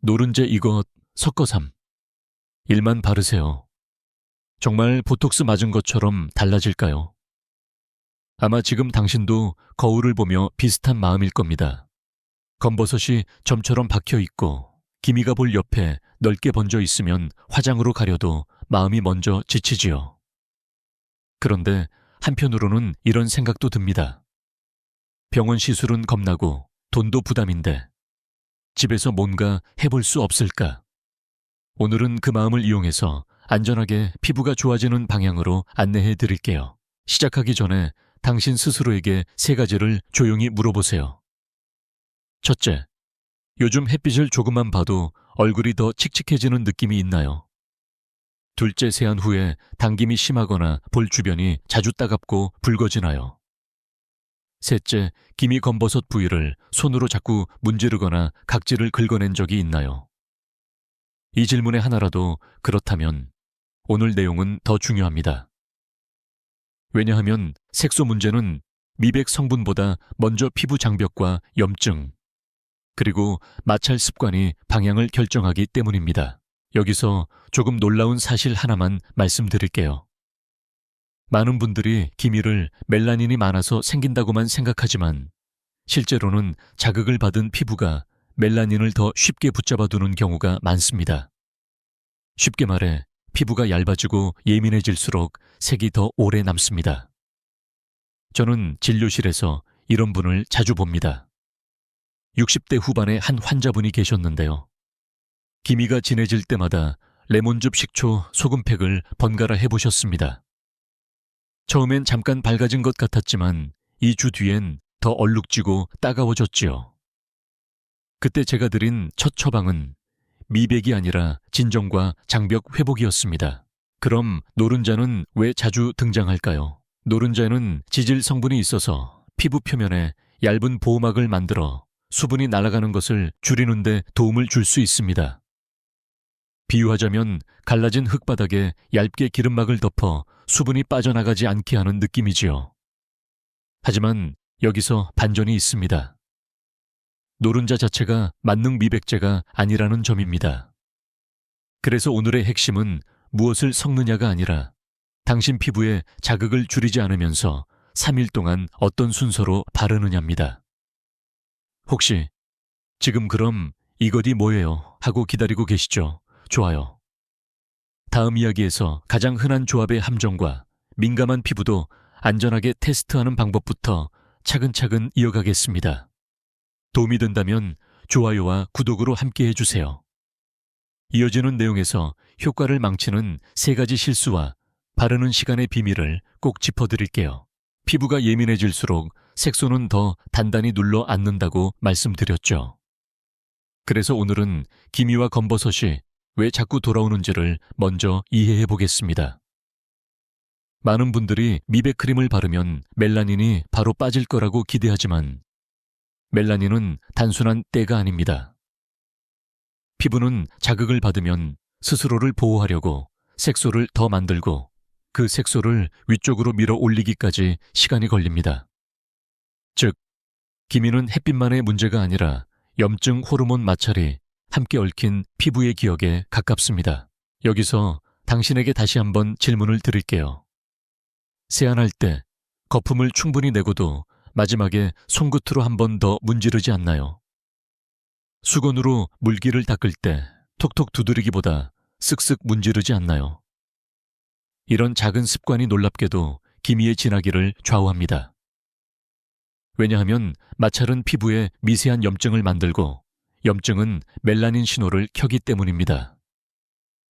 노른자 이것 섞어삼. 일만 바르세요. 정말 보톡스 맞은 것처럼 달라질까요? 아마 지금 당신도 거울을 보며 비슷한 마음일 겁니다. 검버섯이 점처럼 박혀 있고 기미가 볼 옆에 넓게 번져 있으면 화장으로 가려도 마음이 먼저 지치지요. 그런데 한편으로는 이런 생각도 듭니다. 병원 시술은 겁나고 돈도 부담인데 집에서 뭔가 해볼 수 없을까? 오늘은 그 마음을 이용해서 안전하게 피부가 좋아지는 방향으로 안내해 드릴게요. 시작하기 전에 당신 스스로에게 3가지를 조용히 물어보세요. 첫째, 요즘 햇빛을 조금만 봐도 얼굴이 더 칙칙해지는 느낌이 있나요? 둘째, 세안 후에 당김이 심하거나 볼 주변이 자주 따갑고 붉어지나요? 셋째, 기미 검버섯 부위를 손으로 자꾸 문지르거나 각질을 긁어낸 적이 있나요? 이 질문의 하나라도 그렇다면 오늘 내용은 더 중요합니다. 왜냐하면 색소 문제는 미백 성분보다 먼저 피부 장벽과 염증, 그리고 마찰 습관이 방향을 결정하기 때문입니다. 여기서 조금 놀라운 사실 하나만 말씀드릴게요. 많은 분들이 기미를 멜라닌이 많아서 생긴다고만 생각하지만 실제로는 자극을 받은 피부가 멜라닌을 더 쉽게 붙잡아두는 경우가 많습니다. 쉽게 말해 피부가 얇아지고 예민해질수록 색이 더 오래 남습니다. 저는 진료실에서 이런 분을 자주 봅니다. 60대 후반의 한 환자분이 계셨는데요. 기미가 진해질 때마다 레몬즙 식초 소금팩을 번갈아 해보셨습니다. 처음엔 잠깐 밝아진 것 같았지만 2주 뒤엔 더 얼룩지고 따가워졌지요. 그때 제가 드린 첫 처방은 미백이 아니라 진정과 장벽 회복이었습니다. 그럼 노른자는 왜 자주 등장할까요? 노른자에는 지질 성분이 있어서 피부 표면에 얇은 보호막을 만들어 수분이 날아가는 것을 줄이는 데 도움을 줄 수 있습니다. 비유하자면 갈라진 흙바닥에 얇게 기름막을 덮어 수분이 빠져나가지 않게 하는 느낌이지요. 하지만 여기서 반전이 있습니다. 노른자 자체가 만능 미백제가 아니라는 점입니다. 그래서 오늘의 핵심은 무엇을 섞느냐가 아니라 당신 피부에 자극을 줄이지 않으면서 3일 동안 어떤 순서로 바르느냐입니다. 혹시 지금 그럼 이것이 뭐예요? 하고 기다리고 계시죠? 좋아요. 다음 이야기에서 가장 흔한 조합의 함정과 민감한 피부도 안전하게 테스트하는 방법부터 차근차근 이어가겠습니다. 도움이 된다면 좋아요와 구독으로 함께 해주세요. 이어지는 내용에서 효과를 망치는 3가지 실수와 바르는 시간의 비밀을 꼭 짚어드릴게요. 피부가 예민해질수록 색소는 더 단단히 눌러 앉는다고 말씀드렸죠. 그래서 오늘은 기미와 검버섯이 왜 자꾸 돌아오는지를 먼저 이해해 보겠습니다. 많은 분들이 미백 크림을 바르면 멜라닌이 바로 빠질 거라고 기대하지만 멜라닌은 단순한 때가 아닙니다. 피부는 자극을 받으면 스스로를 보호하려고 색소를 더 만들고 그 색소를 위쪽으로 밀어 올리기까지 시간이 걸립니다. 즉, 기미는 햇빛만의 문제가 아니라 염증 호르몬 마찰이 함께 얽힌 피부의 기억에 가깝습니다. 여기서 당신에게 다시 한번 질문을 드릴게요. 세안할 때 거품을 충분히 내고도 마지막에 손끝으로 한 번 더 문지르지 않나요? 수건으로 물기를 닦을 때 톡톡 두드리기보다 쓱쓱 문지르지 않나요? 이런 작은 습관이 놀랍게도 기미의 진하기를 좌우합니다. 왜냐하면 마찰은 피부에 미세한 염증을 만들고 염증은 멜라닌 신호를 켜기 때문입니다.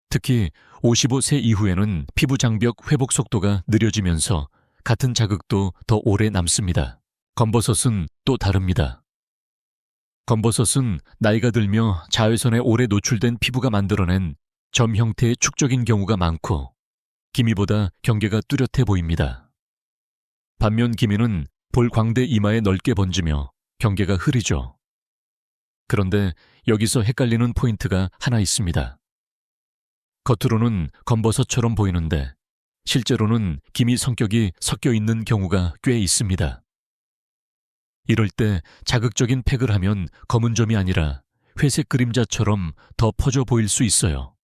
특히 55세 이후에는 피부 장벽 회복 속도가 느려지면서 같은 자극도 더 오래 남습니다. 검버섯은 또 다릅니다. 검버섯은 나이가 들며 자외선에 오래 노출된 피부가 만들어낸 점 형태의 축적인 경우가 많고 기미보다 경계가 뚜렷해 보입니다. 반면 기미는 볼 광대 이마에 넓게 번지며 경계가 흐리죠. 그런데 여기서 헷갈리는 포인트가 하나 있습니다. 겉으로는 검버섯처럼 보이는데 실제로는 기미 성격이 섞여 있는 경우가 꽤 있습니다. 이럴 때 자극적인 팩을 하면 검은 점이 아니라 회색 그림자처럼 더 퍼져 보일 수 있어요.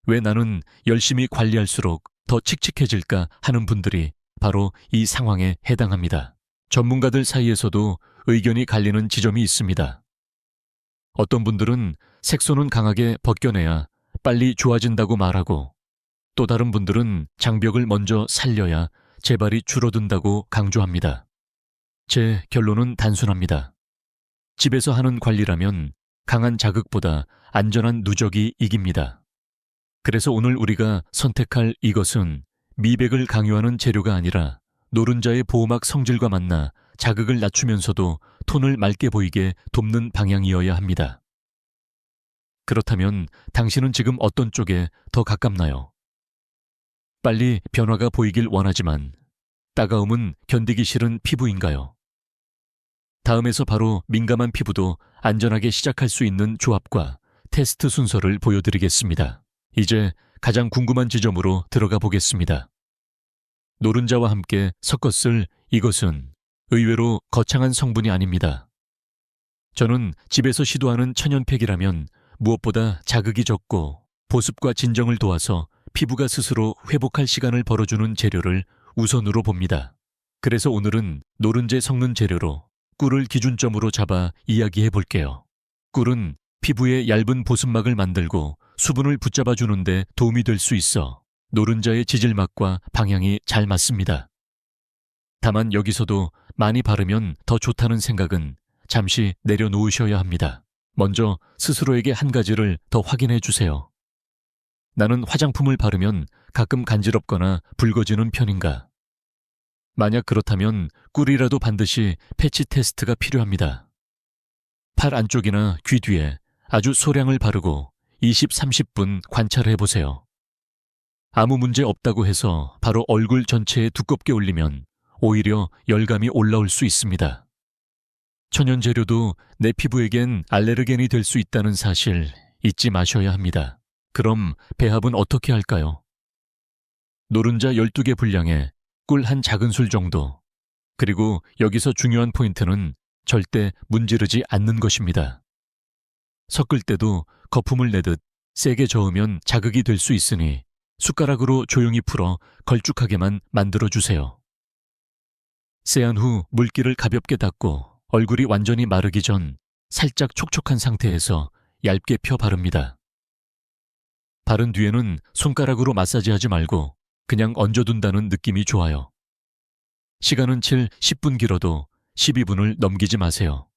왜 나는 열심히 관리할수록 더 칙칙해질까 하는 분들이 바로 이 상황에 해당합니다. 전문가들 사이에서도 의견이 갈리는 지점이 있습니다. 어떤 분들은 색소는 강하게 벗겨내야 빨리 좋아진다고 말하고, 또 다른 분들은 장벽을 먼저 살려야 재발이 줄어든다고 강조합니다. 제 결론은 단순합니다. 집에서 하는 관리라면 강한 자극보다 안전한 누적이 이깁니다. 그래서 오늘 우리가 선택할 이것은 미백을 강요하는 재료가 아니라 노른자의 보호막 성질과 만나 자극을 낮추면서도 톤을 맑게 보이게 돕는 방향이어야 합니다. 그렇다면 당신은 지금 어떤 쪽에 더 가깝나요? 빨리 변화가 보이길 원하지만 따가움은 견디기 싫은 피부인가요? 다음에서 바로 민감한 피부도 안전하게 시작할 수 있는 조합과 테스트 순서를 보여드리겠습니다. 이제 가장 궁금한 지점으로 들어가 보겠습니다. 노른자와 함께 섞어 쓸 이것은 의외로 거창한 성분이 아닙니다. 저는 집에서 시도하는 천연팩이라면 무엇보다 자극이 적고 보습과 진정을 도와서 피부가 스스로 회복할 시간을 벌어주는 재료를 우선으로 봅니다. 그래서 오늘은 노른자 섞는 재료로 꿀을 기준점으로 잡아 이야기해 볼게요. 꿀은 피부에 얇은 보습막을 만들고 수분을 붙잡아 주는데 도움이 될 수 있어 노른자의 지질맛과 방향이 잘 맞습니다. 다만 여기서도 많이 바르면 더 좋다는 생각은 잠시 내려놓으셔야 합니다. 먼저 스스로에게 한 가지를 더 확인해 주세요. 나는 화장품을 바르면 가끔 간지럽거나 붉어지는 편인가? 만약 그렇다면 꿀이라도 반드시 패치 테스트가 필요합니다. 팔 안쪽이나 귀 뒤에 아주 소량을 바르고 20, 30분 관찰해 보세요. 아무 문제 없다고 해서 바로 얼굴 전체에 두껍게 올리면 오히려 열감이 올라올 수 있습니다. 천연 재료도 내 피부에겐 알레르겐이 될 수 있다는 사실 잊지 마셔야 합니다. 그럼 배합은 어떻게 할까요? 노른자 12개 분량에 꿀 한 작은술 정도. 그리고 여기서 중요한 포인트는 절대 문지르지 않는 것입니다. 섞을 때도 거품을 내듯 세게 저으면 자극이 될 수 있으니 숟가락으로 조용히 풀어 걸쭉하게만 만들어주세요. 세안 후 물기를 가볍게 닦고 얼굴이 완전히 마르기 전 살짝 촉촉한 상태에서 얇게 펴 바릅니다. 바른 뒤에는 손가락으로 마사지하지 말고 그냥 얹어둔다는 느낌이 좋아요. 시간은 7, 10분 길어도 12분을 넘기지 마세요.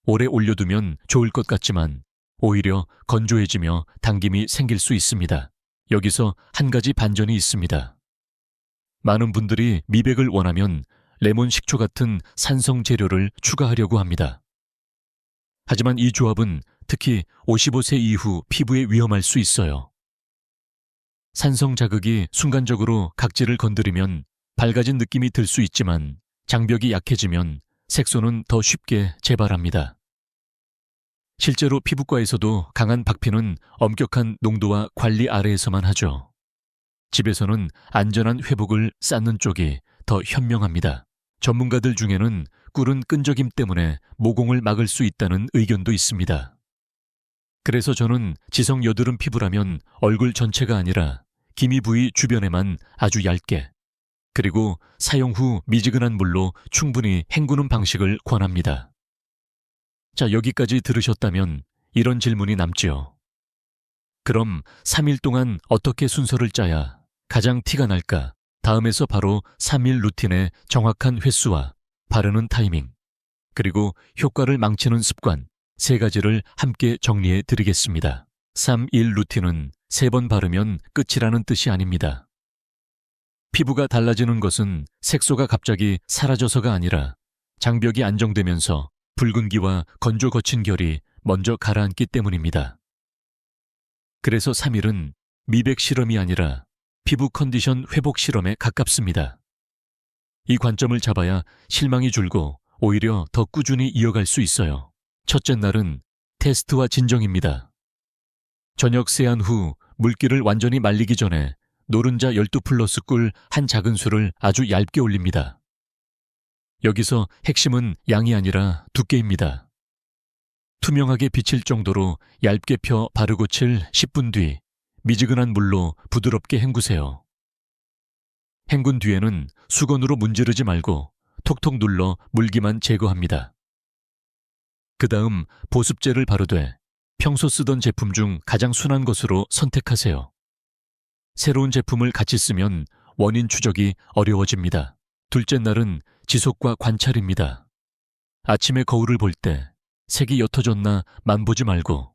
오래 올려두면 좋을 것 같지만 오히려 건조해지며 당김이 생길 수 있습니다. 여기서 한 가지 반전이 있습니다. 많은 분들이 미백을 원하면 레몬 식초 같은 산성 재료를 추가하려고 합니다. 하지만 이 조합은 특히 55세 이후 피부에 위험할 수 있어요. 산성 자극이 순간적으로 각질을 건드리면 밝아진 느낌이 들 수 있지만 장벽이 약해지면 색소는 더 쉽게 재발합니다. 실제로 피부과에서도 강한 박피는 엄격한 농도와 관리 아래에서만 하죠. 집에서는 안전한 회복을 쌓는 쪽이 더 현명합니다. 전문가들 중에는 꿀은 끈적임 때문에 모공을 막을 수 있다는 의견도 있습니다. 그래서 저는 지성 여드름 피부라면 얼굴 전체가 아니라 기미 부위 주변에만 아주 얇게, 그리고 사용 후 미지근한 물로 충분히 헹구는 방식을 권합니다. 자, 여기까지 들으셨다면 이런 질문이 남지요. 그럼 3일 동안 어떻게 순서를 짜야 가장 티가 날까? 다음에서 바로 3일 루틴의 정확한 횟수와 바르는 타이밍, 그리고 효과를 망치는 습관 3가지를 함께 정리해 드리겠습니다. 3일 루틴은 3번 바르면 끝이라는 뜻이 아닙니다. 피부가 달라지는 것은 색소가 갑자기 사라져서가 아니라 장벽이 안정되면서 붉은기와 건조 거친 결이 먼저 가라앉기 때문입니다. 그래서 3일은 미백 실험이 아니라 피부 컨디션 회복 실험에 가깝습니다. 이 관점을 잡아야 실망이 줄고 오히려 더 꾸준히 이어갈 수 있어요. 첫째 날은 테스트와 진정입니다. 저녁 세안 후 물기를 완전히 말리기 전에 노른자 12플러스 꿀 한 작은술을 아주 얇게 올립니다. 여기서 핵심은 양이 아니라 두께입니다. 투명하게 비칠 정도로 얇게 펴 바르고 칠 10분 뒤 미지근한 물로 부드럽게 헹구세요. 헹군 뒤에는 수건으로 문지르지 말고 톡톡 눌러 물기만 제거합니다. 그 다음 보습제를 바르되 평소 쓰던 제품 중 가장 순한 것으로 선택하세요. 새로운 제품을 같이 쓰면 원인 추적이 어려워집니다. 둘째 날은 지속과 관찰입니다. 아침에 거울을 볼 때 색이 옅어졌나 만보지 말고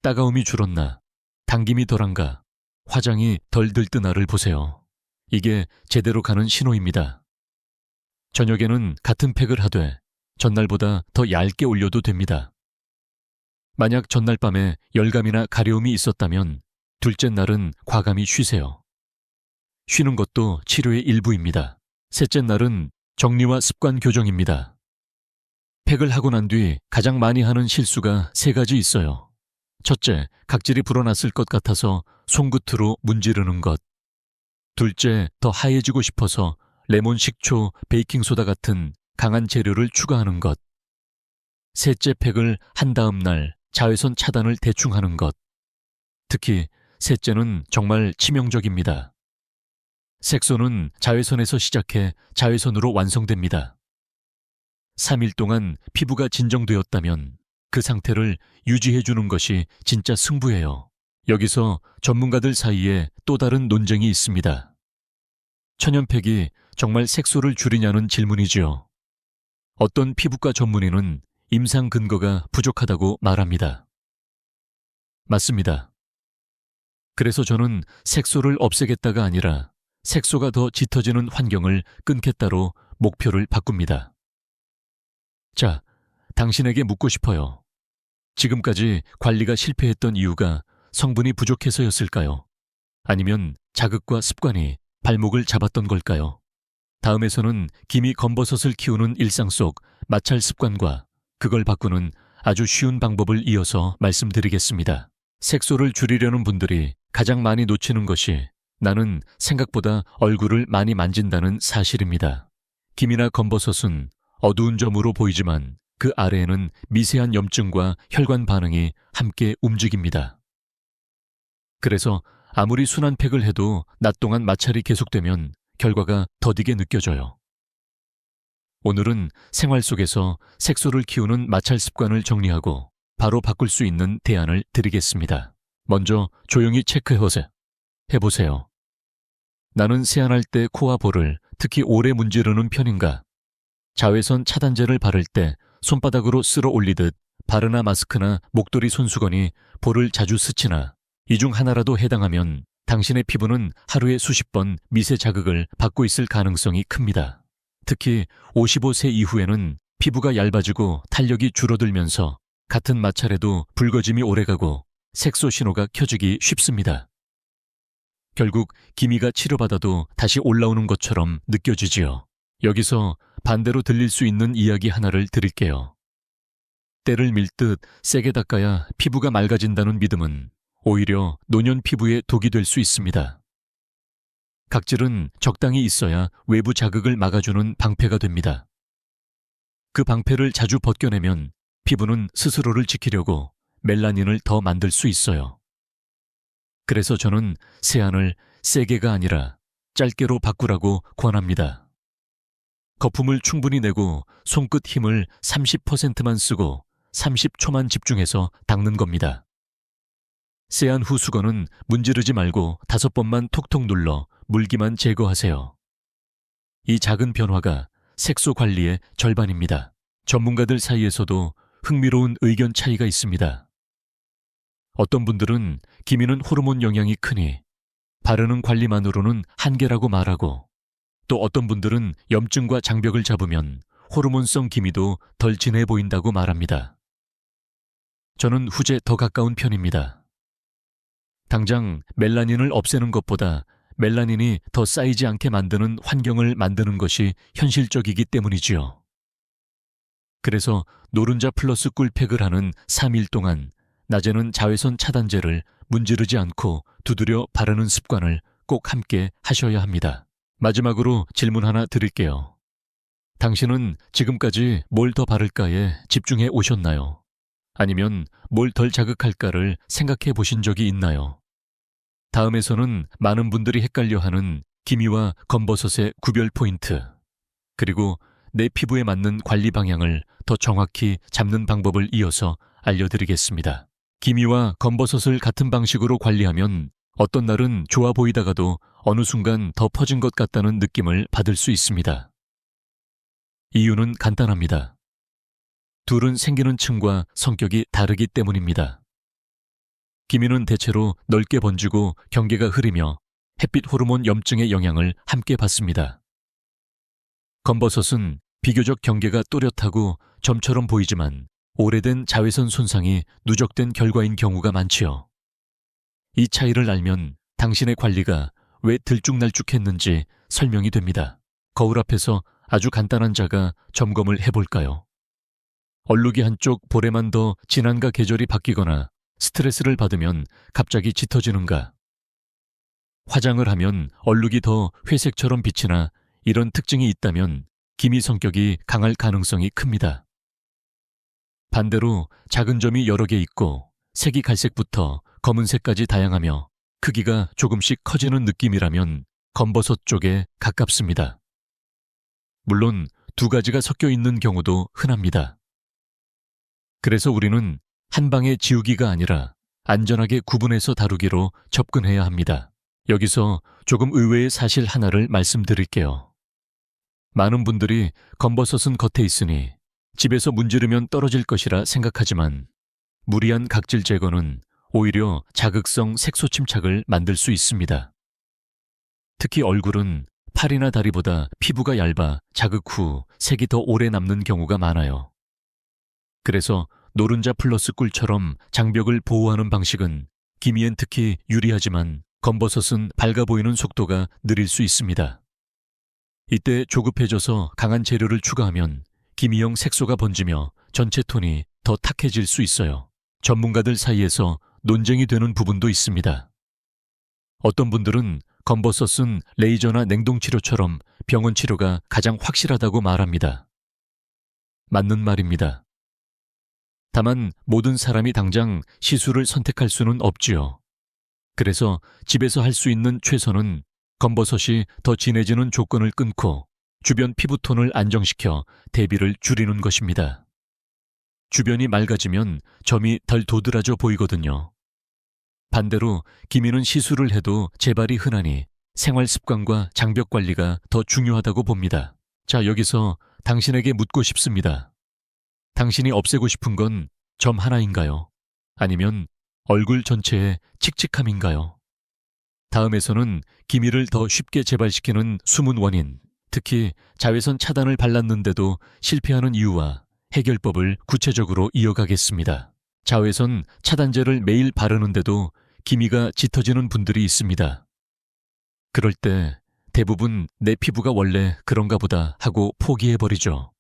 따가움이 줄었나, 당김이 덜한가, 화장이 덜 들뜨나를 보세요. 이게 제대로 가는 신호입니다. 저녁에는 같은 팩을 하되 전날보다 더 얇게 올려도 됩니다. 만약 전날 밤에 열감이나 가려움이 있었다면 둘째 날은 과감히 쉬세요. 쉬는 것도 치료의 일부입니다. 셋째 날은 정리와 습관 교정입니다. 팩을 하고 난 뒤 가장 많이 하는 실수가 3가지 있어요. 첫째, 각질이 불어났을 것 같아서 손끝으로 문지르는 것. 둘째, 더 하얘지고 싶어서 레몬 식초, 베이킹소다 같은 강한 재료를 추가하는 것. 셋째, 팩을 한 다음 날 자외선 차단을 대충 하는 것. 특히 셋째는 정말 치명적입니다. 색소는 자외선에서 시작해 자외선으로 완성됩니다. 3일 동안 피부가 진정되었다면 그 상태를 유지해주는 것이 진짜 승부예요. 여기서 전문가들 사이에 또 다른 논쟁이 있습니다. 천연팩이 정말 색소를 줄이냐는 질문이지요. 어떤 피부과 전문의는 임상 근거가 부족하다고 말합니다. 맞습니다. 그래서 저는 색소를 없애겠다가 아니라 색소가 더 짙어지는 환경을 끊겠다로 목표를 바꿉니다. 자, 당신에게 묻고 싶어요. 지금까지 관리가 실패했던 이유가 성분이 부족해서였을까요? 아니면 자극과 습관이 발목을 잡았던 걸까요? 다음에서는 기미 검버섯을 키우는 일상 속 마찰 습관과 그걸 바꾸는 아주 쉬운 방법을 이어서 말씀드리겠습니다. 색소를 줄이려는 분들이 가장 많이 놓치는 것이 나는 생각보다 얼굴을 많이 만진다는 사실입니다. 기미나 검버섯은 어두운 점으로 보이지만 그 아래에는 미세한 염증과 혈관 반응이 함께 움직입니다. 그래서 아무리 순한 팩을 해도 낮 동안 마찰이 계속되면 결과가 더디게 느껴져요. 오늘은 생활 속에서 색소를 키우는 마찰 습관을 정리하고 바로 바꿀 수 있는 대안을 드리겠습니다. 먼저 조용히 해보세요. 나는 세안할 때 코와 볼을 특히 오래 문지르는 편인가? 자외선 차단제를 바를 때 손바닥으로 쓸어 올리듯 바르나 마스크나 목도리 손수건이 볼을 자주 스치나 이 중 하나라도 해당하면 당신의 피부는 하루에 수십 번 미세 자극을 받고 있을 가능성이 큽니다. 특히 55세 이후에는 피부가 얇아지고 탄력이 줄어들면서 같은 마찰에도 붉어짐이 오래가고 색소 신호가 켜지기 쉽습니다. 결국 기미가 치료받아도 다시 올라오는 것처럼 느껴지지요. 여기서 반대로 들릴 수 있는 이야기 하나를 드릴게요. 때를 밀듯 세게 닦아야 피부가 맑아진다는 믿음은 오히려 노년 피부에 독이 될 수 있습니다. 각질은 적당히 있어야 외부 자극을 막아주는 방패가 됩니다. 그 방패를 자주 벗겨내면 피부는 스스로를 지키려고 멜라닌을 더 만들 수 있어요. 그래서 저는 세안을 세게가 아니라 짧게로 바꾸라고 권합니다. 거품을 충분히 내고 손끝 힘을 30%만 쓰고 30초만 집중해서 닦는 겁니다. 세안 후 수건은 문지르지 말고 5번만 톡톡 눌러 물기만 제거하세요. 이 작은 변화가 색소 관리의 절반입니다. 전문가들 사이에서도 흥미로운 의견 차이가 있습니다. 어떤 분들은 기미는 호르몬 영향이 크니 바르는 관리만으로는 한계라고 말하고, 또 어떤 분들은 염증과 장벽을 잡으면 호르몬성 기미도 덜 진해 보인다고 말합니다. 저는 후제 더 가까운 편입니다. 당장 멜라닌을 없애는 것보다 멜라닌이 더 쌓이지 않게 만드는 환경을 만드는 것이 현실적이기 때문이지요. 그래서 노른자 플러스 꿀팩을 하는 3일 동안 낮에는 자외선 차단제를 문지르지 않고 두드려 바르는 습관을 꼭 함께 하셔야 합니다. 마지막으로 질문 하나 드릴게요. 당신은 지금까지 뭘 더 바를까에 집중해 오셨나요? 아니면 뭘 덜 자극할까를 생각해 보신 적이 있나요? 다음에서는 많은 분들이 헷갈려하는 기미와 검버섯의 구별 포인트, 그리고 내 피부에 맞는 관리 방향을 더 정확히 잡는 방법을 이어서 알려드리겠습니다. 기미와 검버섯을 같은 방식으로 관리하면 어떤 날은 좋아 보이다가도 어느 순간 더 퍼진 것 같다는 느낌을 받을 수 있습니다. 이유는 간단합니다. 둘은 생기는 층과 성격이 다르기 때문입니다. 기미는 대체로 넓게 번지고 경계가 흐리며 햇빛 호르몬 염증의 영향을 함께 받습니다. 검버섯은 비교적 경계가 또렷하고 점처럼 보이지만 오래된 자외선 손상이 누적된 결과인 경우가 많지요. 이 차이를 알면 당신의 관리가 왜 들쭉날쭉했는지 설명이 됩니다. 거울 앞에서 아주 간단한 자가 점검을 해볼까요? 얼룩이 한쪽 볼에만 더 진한가 계절이 바뀌거나 스트레스를 받으면 갑자기 짙어지는가? 화장을 하면 얼룩이 더 회색처럼 비치나 이런 특징이 있다면 기미 성격이 강할 가능성이 큽니다. 반대로 작은 점이 여러 개 있고 색이 갈색부터 검은색까지 다양하며 크기가 조금씩 커지는 느낌이라면 검버섯 쪽에 가깝습니다. 물론 두 가지가 섞여 있는 경우도 흔합니다. 그래서 우리는 한 방에 지우기가 아니라 안전하게 구분해서 다루기로 접근해야 합니다. 여기서 조금 의외의 사실 하나를 말씀드릴게요. 많은 분들이 검버섯은 겉에 있으니 집에서 문지르면 떨어질 것이라 생각하지만 무리한 각질 제거는 오히려 자극성 색소 침착을 만들 수 있습니다. 특히 얼굴은 팔이나 다리보다 피부가 얇아 자극 후 색이 더 오래 남는 경우가 많아요. 그래서 노른자 플러스 꿀처럼 장벽을 보호하는 방식은 기미엔 특히 유리하지만 검버섯은 밝아 보이는 속도가 느릴 수 있습니다. 이때 조급해져서 강한 재료를 추가하면 기미형 색소가 번지며 전체 톤이 더 탁해질 수 있어요. 전문가들 사이에서 논쟁이 되는 부분도 있습니다. 어떤 분들은 검버섯은 레이저나 냉동치료처럼 병원 치료가 가장 확실하다고 말합니다. 맞는 말입니다. 다만 모든 사람이 당장 시술을 선택할 수는 없지요. 그래서 집에서 할 수 있는 최선은 검버섯이 더 진해지는 조건을 끊고 주변 피부톤을 안정시켜 대비를 줄이는 것입니다. 주변이 맑아지면 점이 덜 도드라져 보이거든요. 반대로 기미는 시술을 해도 재발이 흔하니 생활 습관과 장벽 관리가 더 중요하다고 봅니다. 자, 여기서 당신에게 묻고 싶습니다. 당신이 없애고 싶은 건 점 하나인가요? 아니면 얼굴 전체의 칙칙함인가요? 다음에서는 기미를 더 쉽게 재발시키는 숨은 원인, 특히 자외선 차단을 발랐는데도 실패하는 이유와 해결법을 구체적으로 이어가겠습니다. 자외선 차단제를 매일 바르는데도 기미가 짙어지는 분들이 있습니다. 그럴 때 대부분 내 피부가 원래 그런가 보다 하고 포기해버리죠.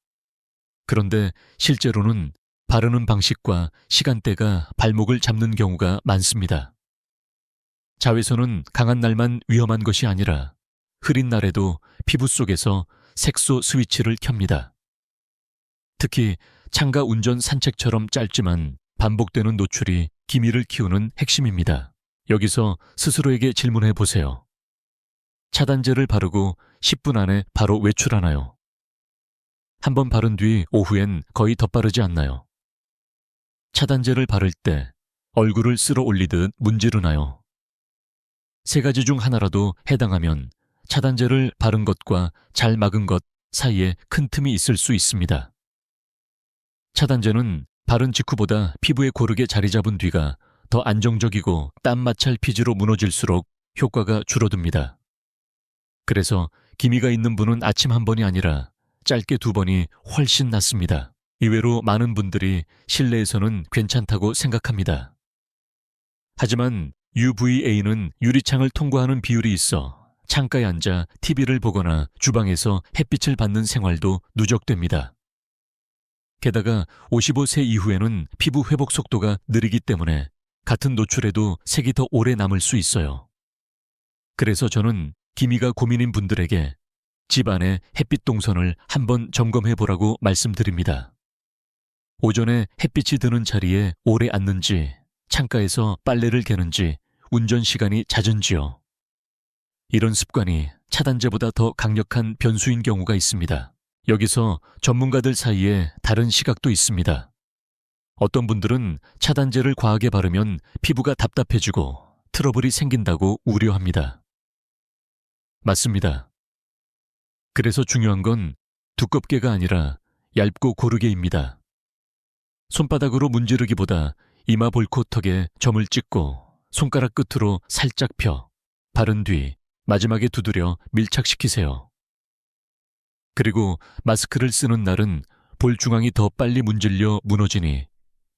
그런데 실제로는 바르는 방식과 시간대가 발목을 잡는 경우가 많습니다. 자외선은 강한 날만 위험한 것이 아니라 흐린 날에도 피부 속에서 색소 스위치를 켭니다. 특히 창가 운전 산책처럼 짧지만 반복되는 노출이 기미를 키우는 핵심입니다. 여기서 스스로에게 질문해 보세요. 차단제를 바르고 10분 안에 바로 외출하나요? 한번 바른 뒤 오후엔 거의 덧바르지 않나요? 차단제를 바를 때 얼굴을 쓸어 올리듯 문지르나요? 세 가지 중 하나라도 해당하면 차단제를 바른 것과 잘 막은 것 사이에 큰 틈이 있을 수 있습니다. 차단제는 바른 직후보다 피부에 고르게 자리 잡은 뒤가 더 안정적이고 땀 마찰 피지로 무너질수록 효과가 줄어듭니다. 그래서 기미가 있는 분은 아침 한 번이 아니라 짧게 2번이 훨씬 낫습니다. 의외로 많은 분들이 실내에서는 괜찮다고 생각합니다. 하지만 UVA는 유리창을 통과하는 비율이 있어 창가에 앉아 TV를 보거나 주방에서 햇빛을 받는 생활도 누적됩니다. 게다가 55세 이후에는 피부 회복 속도가 느리기 때문에 같은 노출에도 색이 더 오래 남을 수 있어요. 그래서 저는 기미가 고민인 분들에게 집 안의 햇빛 동선을 한번 점검해 보라고 말씀드립니다. 오전에 햇빛이 드는 자리에 오래 앉는지, 창가에서 빨래를 개는지, 운전 시간이 잦은지요. 이런 습관이 차단제보다 더 강력한 변수인 경우가 있습니다. 여기서 전문가들 사이에 다른 시각도 있습니다. 어떤 분들은 차단제를 과하게 바르면 피부가 답답해지고 트러블이 생긴다고 우려합니다. 맞습니다. 그래서 중요한 건 두껍게가 아니라 얇고 고르게입니다. 손바닥으로 문지르기보다 이마 볼코턱에 점을 찍고 손가락 끝으로 살짝 펴 바른 뒤 마지막에 두드려 밀착시키세요. 그리고 마스크를 쓰는 날은 볼 중앙이 더 빨리 문질려 무너지니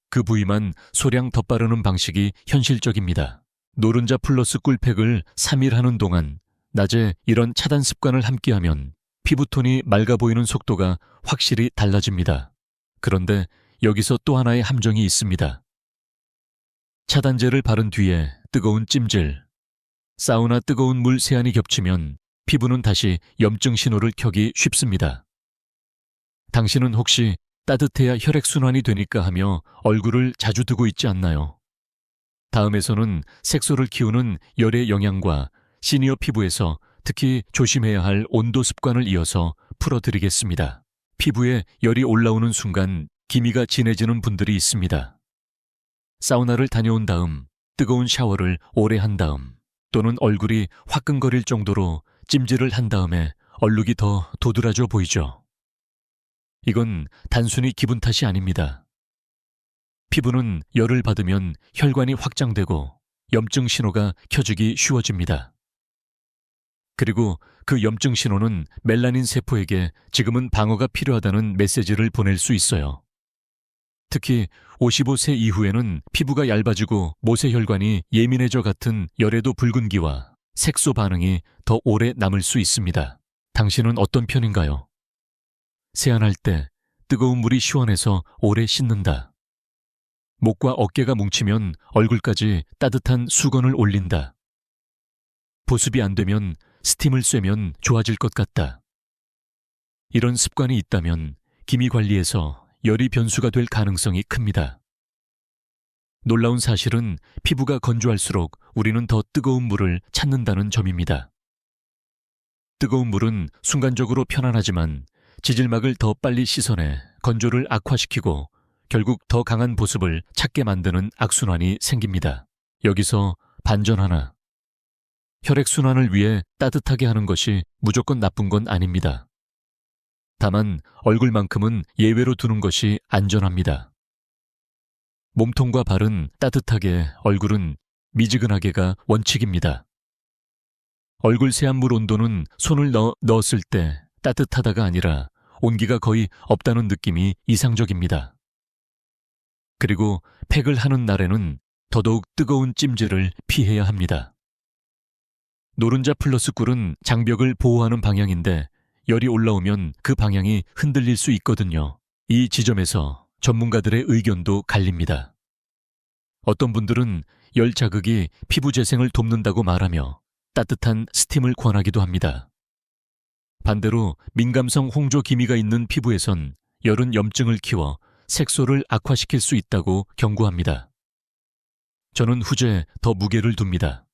그 부위만 소량 덧바르는 방식이 현실적입니다. 노른자 플러스 꿀팩을 3일 하는 동안 낮에 이런 차단 습관을 함께하면 피부톤이 맑아 보이는 속도가 확실히 달라집니다. 그런데 여기서 또 하나의 함정이 있습니다. 차단제를 바른 뒤에 뜨거운 찜질, 사우나 뜨거운 물 세안이 겹치면 피부는 다시 염증 신호를 켜기 쉽습니다. 당신은 혹시 따뜻해야 혈액순환이 되니까 하며 얼굴을 자주 두고 있지 않나요? 다음에서는 색소를 키우는 열의 영향과 시니어 피부에서 특히 조심해야 할 온도 습관을 이어서 풀어드리겠습니다. 피부에 열이 올라오는 순간 기미가 진해지는 분들이 있습니다. 사우나를 다녀온 다음 뜨거운 샤워를 오래 한 다음 또는 얼굴이 화끈거릴 정도로 찜질을 한 다음에 얼룩이 더 도드라져 보이죠. 이건 단순히 기분 탓이 아닙니다. 피부는 열을 받으면 혈관이 확장되고 염증 신호가 켜지기 쉬워집니다. 그리고 그 염증 신호는 멜라닌 세포에게 지금은 방어가 필요하다는 메시지를 보낼 수 있어요. 특히 55세 이후에는 피부가 얇아지고 모세혈관이 예민해져 같은 열에도 붉은기와 색소 반응이 더 오래 남을 수 있습니다. 당신은 어떤 편인가요? 세안할 때 뜨거운 물이 시원해서 오래 씻는다. 목과 어깨가 뭉치면 얼굴까지 따뜻한 수건을 올린다. 보습이 안 되면 스팀을 쐬면 좋아질 것 같다. 이런 습관이 있다면 기미 관리에서 열이 변수가 될 가능성이 큽니다. 놀라운 사실은 피부가 건조할수록 우리는 더 뜨거운 물을 찾는다는 점입니다. 뜨거운 물은 순간적으로 편안하지만 지질막을 더 빨리 씻어내 건조를 악화시키고 결국 더 강한 보습을 찾게 만드는 악순환이 생깁니다. 여기서 반전 하나. 혈액순환을 위해 따뜻하게 하는 것이 무조건 나쁜 건 아닙니다. 다만 얼굴만큼은 예외로 두는 것이 안전합니다. 몸통과 발은 따뜻하게, 얼굴은 미지근하게가 원칙입니다. 얼굴 세안물 온도는 손을 넣었을 때 따뜻하다가 아니라 온기가 거의 없다는 느낌이 이상적입니다. 그리고 팩을 하는 날에는 더더욱 뜨거운 찜질을 피해야 합니다. 노른자 플러스 꿀은 장벽을 보호하는 방향인데 열이 올라오면 그 방향이 흔들릴 수 있거든요. 이 지점에서 전문가들의 의견도 갈립니다. 어떤 분들은 열 자극이 피부 재생을 돕는다고 말하며 따뜻한 스팀을 권하기도 합니다. 반대로 민감성 홍조 기미가 있는 피부에선 열은 염증을 키워 색소를 악화시킬 수 있다고 경고합니다. 저는 후제에 더 무게를 둡니다.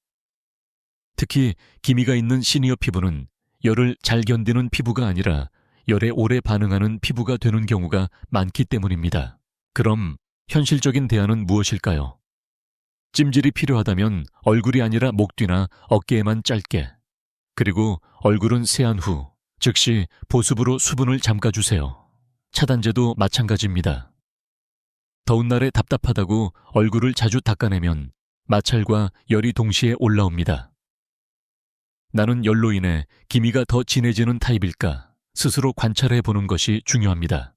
특히 기미가 있는 시니어 피부는 열을 잘 견디는 피부가 아니라 열에 오래 반응하는 피부가 되는 경우가 많기 때문입니다. 그럼 현실적인 대안은 무엇일까요? 찜질이 필요하다면 얼굴이 아니라 목 뒤나 어깨에만 짧게, 그리고 얼굴은 세안 후 즉시 보습으로 수분을 잠가주세요. 차단제도 마찬가지입니다. 더운 날에 답답하다고 얼굴을 자주 닦아내면 마찰과 열이 동시에 올라옵니다. 나는 열로 인해 기미가 더 진해지는 타입일까 스스로 관찰해 보는 것이 중요합니다.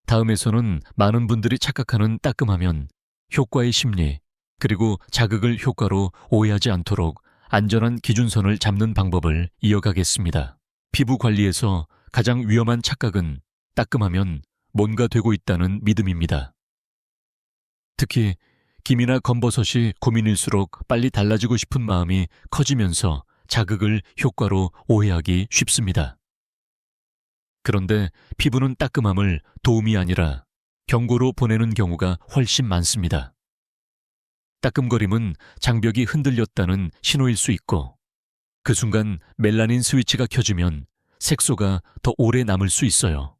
다음에서는 많은 분들이 착각하는 따끔하면 효과의 심리, 그리고 자극을 효과로 오해하지 않도록 안전한 기준선을 잡는 방법을 이어가겠습니다. 피부 관리에서 가장 위험한 착각은 따끔하면 뭔가 되고 있다는 믿음입니다. 특히 기미나 검버섯이 고민일수록 빨리 달라지고 싶은 마음이 커지면서 자극을 효과로 오해하기 쉽습니다. 그런데 피부는 따끔함을 도움이 아니라 경고로 보내는 경우가 훨씬 많습니다. 따끔거림은 장벽이 흔들렸다는 신호일 수 있고, 그 순간 멜라닌 스위치가 켜지면 색소가 더 오래 남을 수 있어요.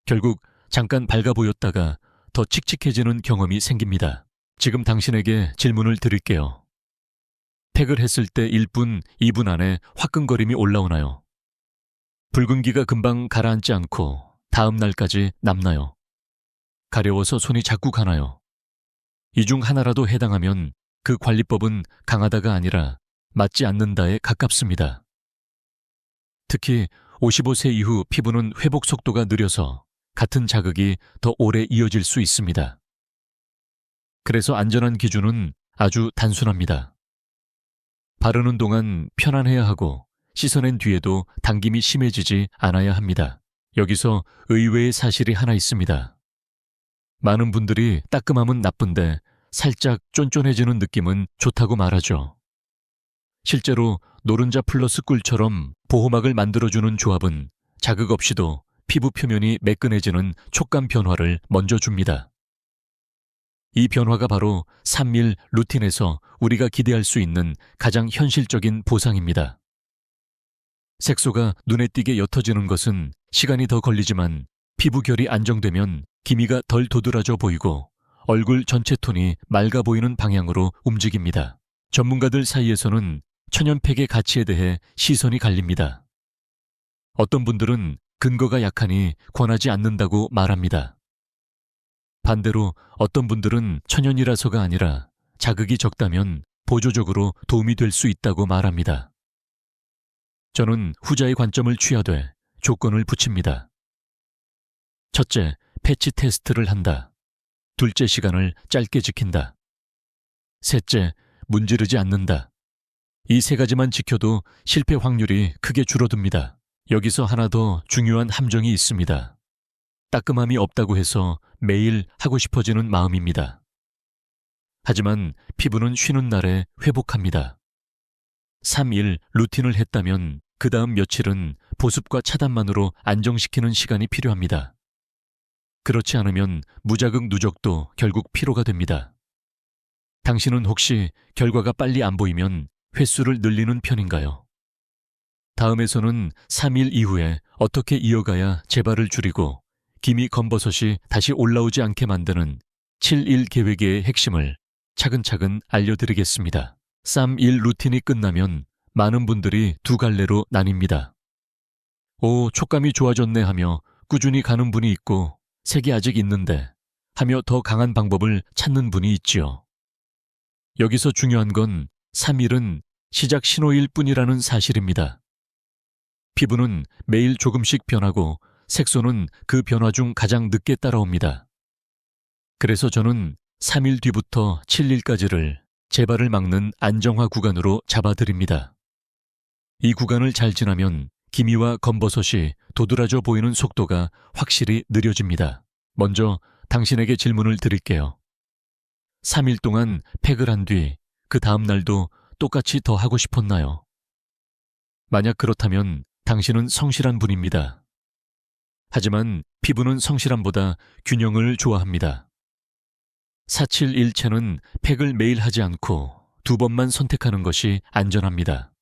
결국 잠깐 밝아 보였다가 더 칙칙해지는 경험이 생깁니다. 지금 당신에게 질문을 드릴게요. 팩을 했을 때 1분, 2분 안에 화끈거림이 올라오나요? 붉은기가 금방 가라앉지 않고 다음 날까지 남나요? 가려워서 손이 자꾸 가나요? 이 중 하나라도 해당하면 그 관리법은 강하다가 아니라 맞지 않는다에 가깝습니다. 특히 55세 이후 피부는 회복 속도가 느려서 같은 자극이 더 오래 이어질 수 있습니다. 그래서 안전한 기준은 아주 단순합니다. 바르는 동안 편안해야 하고 씻어낸 뒤에도 당김이 심해지지 않아야 합니다. 여기서 의외의 사실이 하나 있습니다. 많은 분들이 따끔함은 나쁜데 살짝 쫀쫀해지는 느낌은 좋다고 말하죠. 실제로 노른자 플러스 꿀처럼 보호막을 만들어주는 조합은 자극 없이도 피부 표면이 매끈해지는 촉감 변화를 먼저 줍니다. 이 변화가 바로 3일 루틴에서 우리가 기대할 수 있는 가장 현실적인 보상입니다. 색소가 눈에 띄게 옅어지는 것은 시간이 더 걸리지만 피부 결이 안정되면 기미가 덜 도드라져 보이고 얼굴 전체 톤이 맑아 보이는 방향으로 움직입니다. 전문가들 사이에서는 천연팩의 가치에 대해 시선이 갈립니다. 어떤 분들은 근거가 약하니 권하지 않는다고 말합니다. 반대로 어떤 분들은 천연이라서가 아니라 자극이 적다면 보조적으로 도움이 될 수 있다고 말합니다. 저는 후자의 관점을 취하되 조건을 붙입니다. 첫째, 패치 테스트를 한다. 둘째, 시간을 짧게 지킨다. 셋째, 문지르지 않는다. 이 세 가지만 지켜도 실패 확률이 크게 줄어듭니다. 여기서 하나 더 중요한 함정이 있습니다. 따끔함이 없다고 해서 매일 하고 싶어지는 마음입니다. 하지만 피부는 쉬는 날에 회복합니다. 3일 루틴을 했다면 그 다음 며칠은 보습과 차단만으로 안정시키는 시간이 필요합니다. 그렇지 않으면 무자극 누적도 결국 피로가 됩니다. 당신은 혹시 결과가 빨리 안 보이면 횟수를 늘리는 편인가요? 다음에서는 3일 이후에 어떻게 이어가야 재발을 줄이고 기미 검버섯이 다시 올라오지 않게 만드는 7일 계획의 핵심을 차근차근 알려드리겠습니다. 3일 루틴이 끝나면 많은 분들이 두 갈래로 나뉩니다. 오, 촉감이 좋아졌네 하며 꾸준히 가는 분이 있고 색이 아직 있는데 하며 더 강한 방법을 찾는 분이 있지요. 여기서 중요한 건 3일은 시작 신호일 뿐이라는 사실입니다. 피부는 매일 조금씩 변하고 색소는 그 변화 중 가장 늦게 따라옵니다. 그래서 저는 3일 뒤부터 7일까지를 재발을 막는 안정화 구간으로 잡아드립니다. 이 구간을 잘 지나면 기미와 검버섯이 도드라져 보이는 속도가 확실히 느려집니다. 먼저 당신에게 질문을 드릴게요. 3일 동안 팩을 한 뒤 그 다음 날도 똑같이 더 하고 싶었나요? 만약 그렇다면 당신은 성실한 분입니다. 하지만 피부는 성실함보다 균형을 좋아합니다. 4-7-1체는 팩을 매일 하지 않고 2번만 선택하는 것이 안전합니다.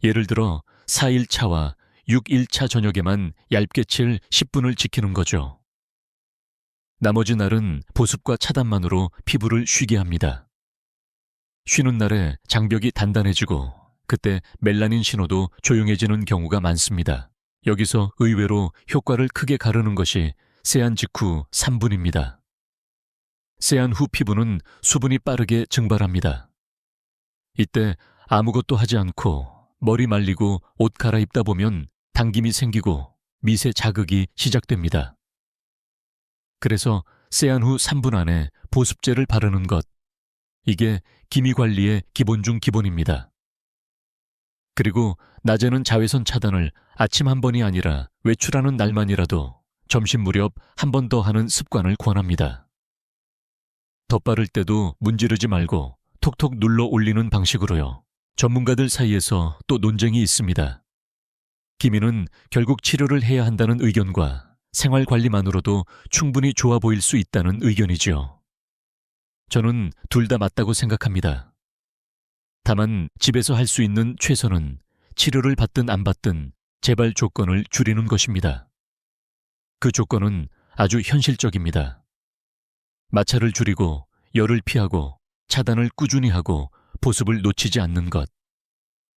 예를 들어 4일차와 6일차 저녁에만 얇게 칠 10분을 지키는 거죠. 나머지 날은 보습과 차단만으로 피부를 쉬게 합니다. 쉬는 날에 장벽이 단단해지고 그때 멜라닌 신호도 조용해지는 경우가 많습니다. 여기서 의외로 효과를 크게 가르는 것이 세안 직후 3분입니다. 세안 후 피부는 수분이 빠르게 증발합니다. 이때 아무것도 하지 않고 머리 말리고 옷 갈아입다 보면 당김이 생기고 미세 자극이 시작됩니다. 그래서 세안 후 3분 안에 보습제를 바르는 것, 이게 기미 관리의 기본 중 기본입니다. 그리고 낮에는 자외선 차단을 아침 한 번이 아니라 외출하는 날만이라도 점심 무렵 한 번 더 하는 습관을 권합니다. 덧바를 때도 문지르지 말고 톡톡 눌러 올리는 방식으로요. 전문가들 사이에서 또 논쟁이 있습니다. 기미는 결국 치료를 해야 한다는 의견과 생활 관리만으로도 충분히 좋아 보일 수 있다는 의견이지요. 저는 둘 다 맞다고 생각합니다. 다만 집에서 할 수 있는 최선은 치료를 받든 안 받든 재발 조건을 줄이는 것입니다. 그 조건은 아주 현실적입니다. 마찰을 줄이고 열을 피하고 차단을 꾸준히 하고 보습을 놓치지 않는 것.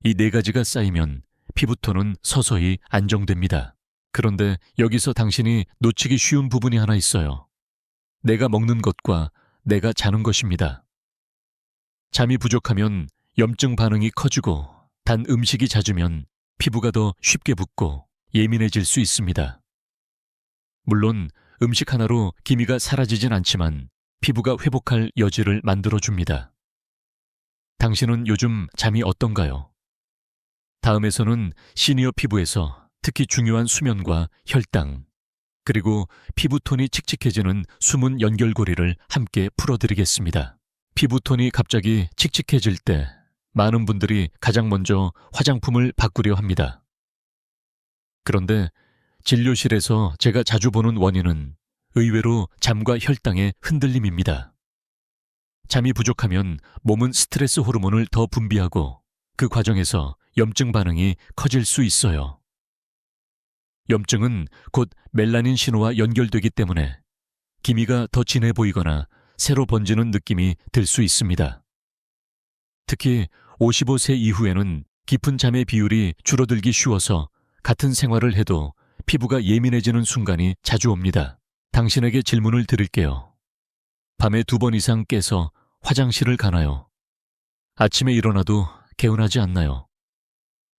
이 네 가지가 쌓이면 피부톤은 서서히 안정됩니다. 그런데 여기서 당신이 놓치기 쉬운 부분이 하나 있어요. 내가 먹는 것과 내가 자는 것입니다. 잠이 부족하면 염증 반응이 커지고 단 음식이 잦으면 피부가 더 쉽게 붓고 예민해질 수 있습니다. 물론 음식 하나로 기미가 사라지진 않지만 피부가 회복할 여지를 만들어줍니다. 당신은 요즘 잠이 어떤가요? 다음에서는 시니어 피부에서 특히 중요한 수면과 혈당, 그리고 피부톤이 칙칙해지는 숨은 연결고리를 함께 풀어드리겠습니다. 피부톤이 갑자기 칙칙해질 때 많은 분들이 가장 먼저 화장품을 바꾸려 합니다. 그런데 진료실에서 제가 자주 보는 원인은 의외로 잠과 혈당의 흔들림입니다. 잠이 부족하면 몸은 스트레스 호르몬을 더 분비하고 그 과정에서 염증 반응이 커질 수 있어요. 염증은 곧 멜라닌 신호와 연결되기 때문에 기미가 더 진해 보이거나 새로 번지는 느낌이 들 수 있습니다. 특히 55세 이후에는 깊은 잠의 비율이 줄어들기 쉬워서 같은 생활을 해도 피부가 예민해지는 순간이 자주 옵니다. 당신에게 질문을 드릴게요. 밤에 2번 이상 깨서 화장실을 가나요? 아침에 일어나도 개운하지 않나요?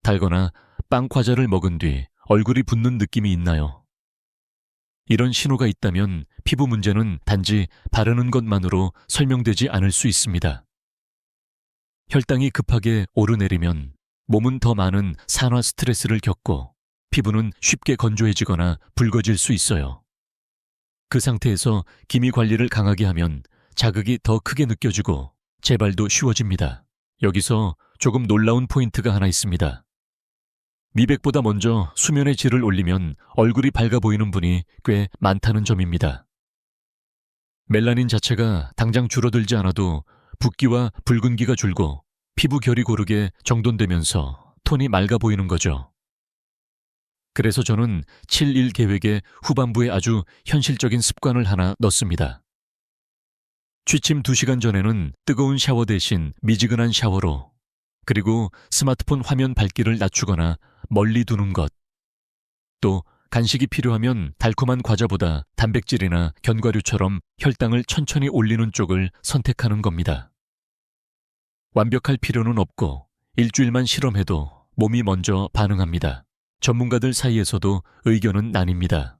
달거나 빵 과자를 먹은 뒤 얼굴이 붓는 느낌이 있나요? 이런 신호가 있다면 피부 문제는 단지 바르는 것만으로 설명되지 않을 수 있습니다. 혈당이 급하게 오르내리면 몸은 더 많은 산화 스트레스를 겪고 피부는 쉽게 건조해지거나 붉어질 수 있어요. 그 상태에서 기미 관리를 강하게 하면 자극이 더 크게 느껴지고 재발도 쉬워집니다. 여기서 조금 놀라운 포인트가 하나 있습니다. 미백보다 먼저 수면의 질을 올리면 얼굴이 밝아 보이는 분이 꽤 많다는 점입니다. 멜라닌 자체가 당장 줄어들지 않아도 붓기와 붉은기가 줄고 피부 결이 고르게 정돈되면서 톤이 맑아 보이는 거죠. 그래서 저는 7일 계획의 후반부에 아주 현실적인 습관을 하나 넣습니다. 취침 2시간 전에는 뜨거운 샤워 대신 미지근한 샤워로, 그리고 스마트폰 화면 밝기를 낮추거나 멀리 두는 것. 또 간식이 필요하면 달콤한 과자보다 단백질이나 견과류처럼 혈당을 천천히 올리는 쪽을 선택하는 겁니다. 완벽할 필요는 없고 일주일만 실험해도 몸이 먼저 반응합니다. 전문가들 사이에서도 의견은 나뉩니다.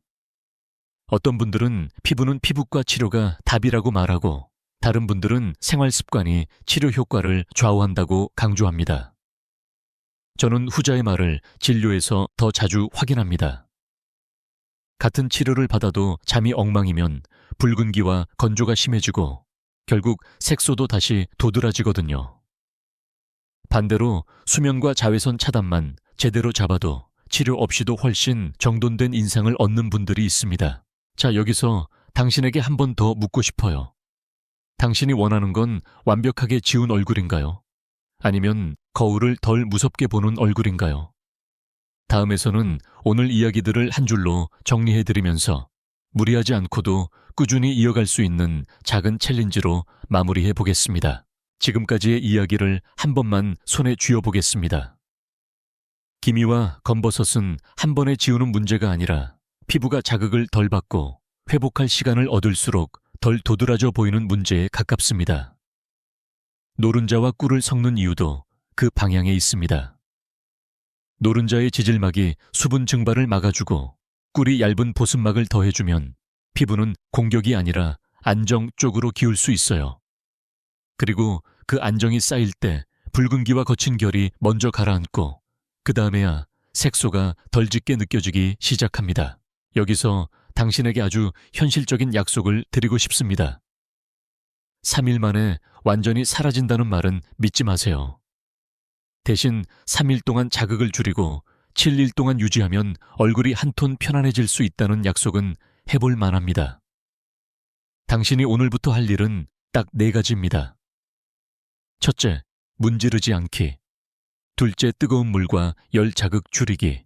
어떤 분들은 피부는 피부과 치료가 답이라고 말하고 다른 분들은 생활 습관이 치료 효과를 좌우한다고 강조합니다. 저는 후자의 말을 진료에서 더 자주 확인합니다. 같은 치료를 받아도 잠이 엉망이면 붉은기와 건조가 심해지고 결국 색소도 다시 도드라지거든요. 반대로 수면과 자외선 차단만 제대로 잡아도 치료 없이도 훨씬 정돈된 인상을 얻는 분들이 있습니다. 자, 여기서 당신에게 한 번 더 묻고 싶어요. 당신이 원하는 건 완벽하게 지운 얼굴인가요? 아니면 거울을 덜 무섭게 보는 얼굴인가요? 다음에서는 오늘 이야기들을 한 줄로 정리해드리면서 무리하지 않고도 꾸준히 이어갈 수 있는 작은 챌린지로 마무리해 보겠습니다. 지금까지의 이야기를 한 번만 손에 쥐어보겠습니다. 기미와 검버섯은 한 번에 지우는 문제가 아니라 피부가 자극을 덜 받고 회복할 시간을 얻을수록 덜 도드라져 보이는 문제에 가깝습니다. 노른자와 꿀을 섞는 이유도 그 방향에 있습니다. 노른자의 지질막이 수분 증발을 막아주고 꿀이 얇은 보습막을 더해주면 피부는 공격이 아니라 안정 쪽으로 기울 수 있어요. 그리고 그 안정이 쌓일 때 붉은기와 거친 결이 먼저 가라앉고 그 다음에야 색소가 덜 짙게 느껴지기 시작합니다. 여기서 당신에게 아주 현실적인 약속을 드리고 싶습니다. 3일 만에 완전히 사라진다는 말은 믿지 마세요. 대신 3일 동안 자극을 줄이고 7일 동안 유지하면 얼굴이 한 톤 편안해질 수 있다는 약속은 해볼 만합니다. 당신이 오늘부터 할 일은 딱 4가지입니다. 첫째, 문지르지 않기. 둘째, 뜨거운 물과 열 자극 줄이기.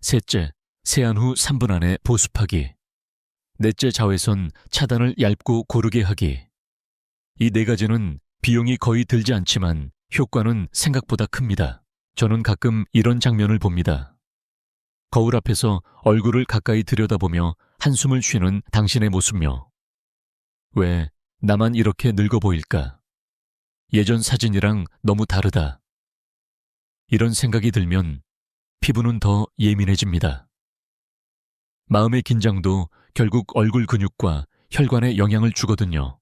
셋째, 세안 후 3분 안에 보습하기. 넷째, 자외선 차단을 얇고 고르게 하기. 이 4가지는 비용이 거의 들지 않지만 효과는 생각보다 큽니다. 저는 가끔 이런 장면을 봅니다. 거울 앞에서 얼굴을 가까이 들여다보며 한숨을 쉬는 당신의 모습며, 왜 나만 이렇게 늙어 보일까? 예전 사진이랑 너무 다르다. 이런 생각이 들면 피부는 더 예민해집니다. 마음의 긴장도 결국 얼굴 근육과 혈관에 영향을 주거든요.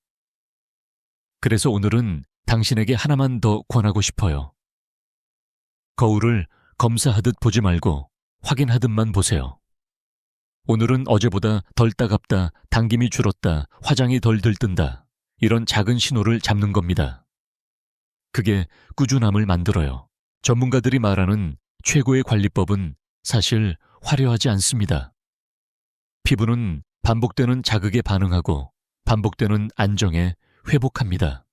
그래서 오늘은 당신에게 하나만 더 권하고 싶어요. 거울을 검사하듯 보지 말고 확인하듯만 보세요. 오늘은 어제보다 덜 따갑다, 당김이 줄었다, 화장이 덜 들뜬다. 이런 작은 신호를 잡는 겁니다. 그게 꾸준함을 만들어요. 전문가들이 말하는 최고의 관리법은 사실 화려하지 않습니다. 피부는 반복되는 자극에 반응하고 반복되는 안정에 회복합니다.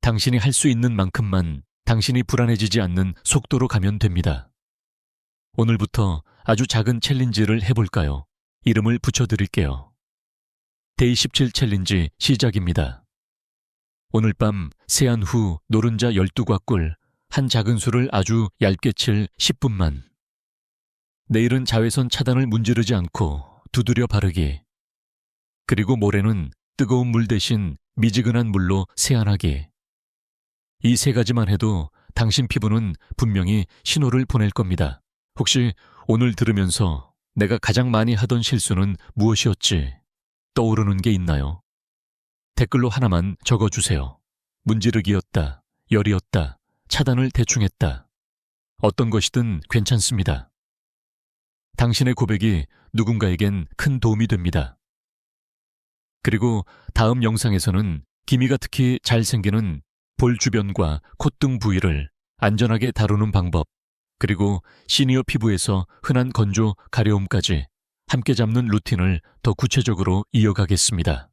당신이 할 수 있는 만큼만 당신이 불안해지지 않는 속도로 가면 됩니다. 오늘부터 아주 작은 챌린지를 해볼까요? 이름을 붙여드릴게요. 데이 17 챌린지 시작입니다. 오늘 밤 세안 후 노른자 12과 꿀, 한 작은 술을 아주 얇게 칠 10분만. 내일은 자외선 차단을 문지르지 않고 두드려 바르기. 그리고 모레는 뜨거운 물 대신 미지근한 물로 세안하기. 이 3가지만 해도 당신 피부는 분명히 신호를 보낼 겁니다. 혹시 오늘 들으면서 내가 가장 많이 하던 실수는 무엇이었지? 떠오르는 게 있나요? 댓글로 하나만 적어주세요. 문지르기였다, 열이었다, 차단을 대충 했다. 어떤 것이든 괜찮습니다. 당신의 고백이 누군가에겐 큰 도움이 됩니다. 그리고 다음 영상에서는 기미가 특히 잘 생기는 볼 주변과 콧등 부위를 안전하게 다루는 방법, 그리고 시니어 피부에서 흔한 건조, 가려움까지 함께 잡는 루틴을 더 구체적으로 이어가겠습니다.